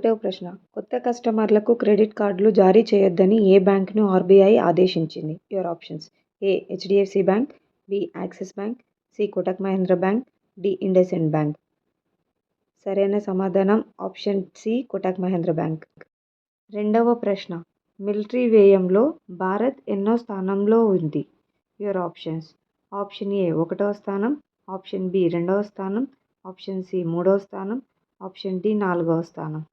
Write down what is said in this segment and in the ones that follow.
ఒకటవ ప్రశ్న. కొత్త కస్టమర్లకు క్రెడిట్ కార్డులు జారీ చేయొద్దని ఏ బ్యాంక్‌ను ఆర్‌బీఐ ఆదేశించింది? Your options: A. HDFC bank, B. Axis bank, C. Kotak Mahindra bank, D. IndusInd bank. సరైన సమాధానం option C Kotak Mahindra bank. రెండవ ప్రశ్న. మిలిటరీ వ్యయంలో భారత్ ఎన్నో స్థానంలో ఉంది? యువర్ ఆప్షన్స్: ఆప్షన్ ఏ 1వ స్థానం, ఆప్షన్ బి 2వ స్థానం, ఆప్షన్ సి 3వ స్థానం, ఆప్షన్ డి 4వ స్థానం.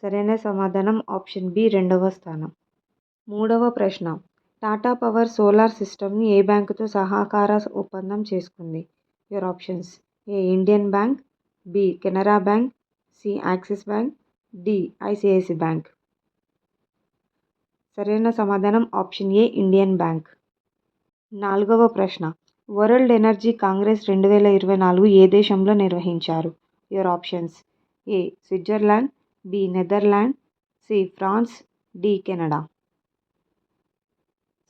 సరైన సమాధానం ఆప్షన్ బి 2వ స్థానం. మూడవ ప్రశ్న. టాటా పవర్ సోలార్ సిస్టమ్ని ఏ బ్యాంకుతో సహకార ఒప్పందం చేసుకుంది? Your options: A. Indian bank, B. Canara bank, C. Axis bank, D. ICICI bank. సరైన సమాధానం ఆప్షన్ ఏ. Indian bank. నాలుగవ ప్రశ్న. వరల్డ్ ఎనర్జీ కాంగ్రెస్ 2024 ఏ దేశంలో నిర్వహించారు? Your options: A. Switzerland, B. Netherland, C. France, D. Canada.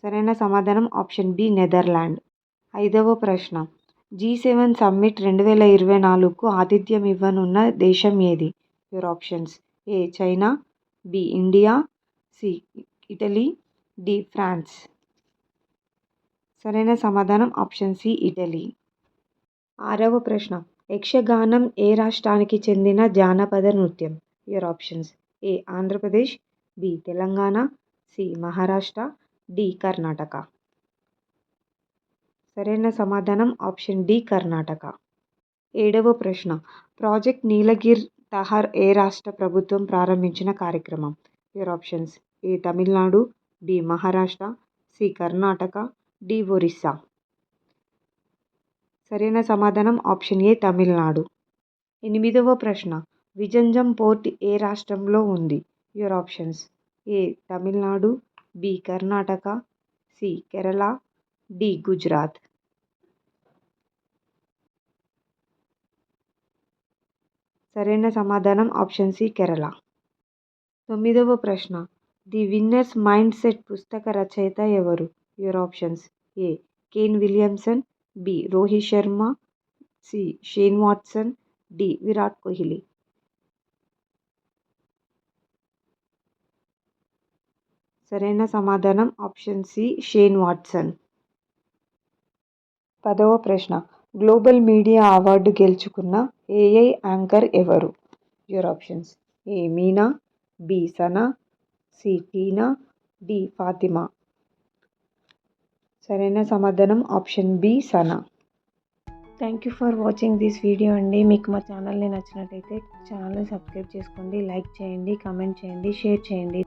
సరైన సమాధానం ఆప్షన్ బి. నెదర్లాండ్. ఐదవ ప్రశ్న. G7 సమ్మిట్ 2024కు ఆతిథ్యం ఇవ్వనున్న దేశం ఏది? Your options: A. China, B. India, C. Italy, D. France. సరైన సమాధానం ఆప్షన్ సి ఇటలీ. ఆరవ ప్రశ్న. యక్షగానం ఏ రాష్ట్రానికి చెందిన జానపద నృత్యం? Your options: A. Andhra Pradesh, B. Telangana, C. Maharashtra, D. Karnataka. సరైన సమాధానం ఆప్షన్ డి కర్ణాటక. ఏడవ ప్రశ్న. ప్రాజెక్ట్ నీలగిరి తహర్ ఏ రాష్ట్ర ప్రభుత్వం ప్రారంభించిన కార్యక్రమం? Your options: A. Tamil Nadu, B. Maharashtra, C. Karnataka, D. Orissa. సరైన సమాధానం ఆప్షన్ ఏ. తమిళనాడు. ఎనిమిదవ ప్రశ్న. విజంజం పోర్ట్ ఏ రాష్ట్రంలో ఉంది? Your options: A. Tamil Nadu, B. Karnataka, C. Kerala, D. Gujarat. సరైన సమాధానం ఆప్షన్ సి కేరళ. తొమ్మిదవ ప్రశ్న. ది విన్నర్స్ మైండ్ సెట్ పుస్తక రచయిత ఎవరు? Your options: A. Kane Williamson, B. Rohit Sharma, C. Shane Watson, D. Virat Kohli. సరైన సమాధానం ఆప్షన్ సి షేన్ వాట్సన్. 10వ ప్రశ్న. గ్లోబల్ మీడియా అవార్డు గెలుచుకున్న ఏఐ యాంకర్ ఎవరు? Your options: A. Meena, B. Sana, C. Tina, D. Fatima. సరైన సమాధానం option B Sana. Thank you for watching this video అండి. మీకు మా ఛానల్ని నచ్చినట్టయితే ఛానల్ని సబ్స్క్రైబ్ చేసుకోండి, లైక్ చేయండి, కామెంట్ చేయండి, షేర్ చేయండి.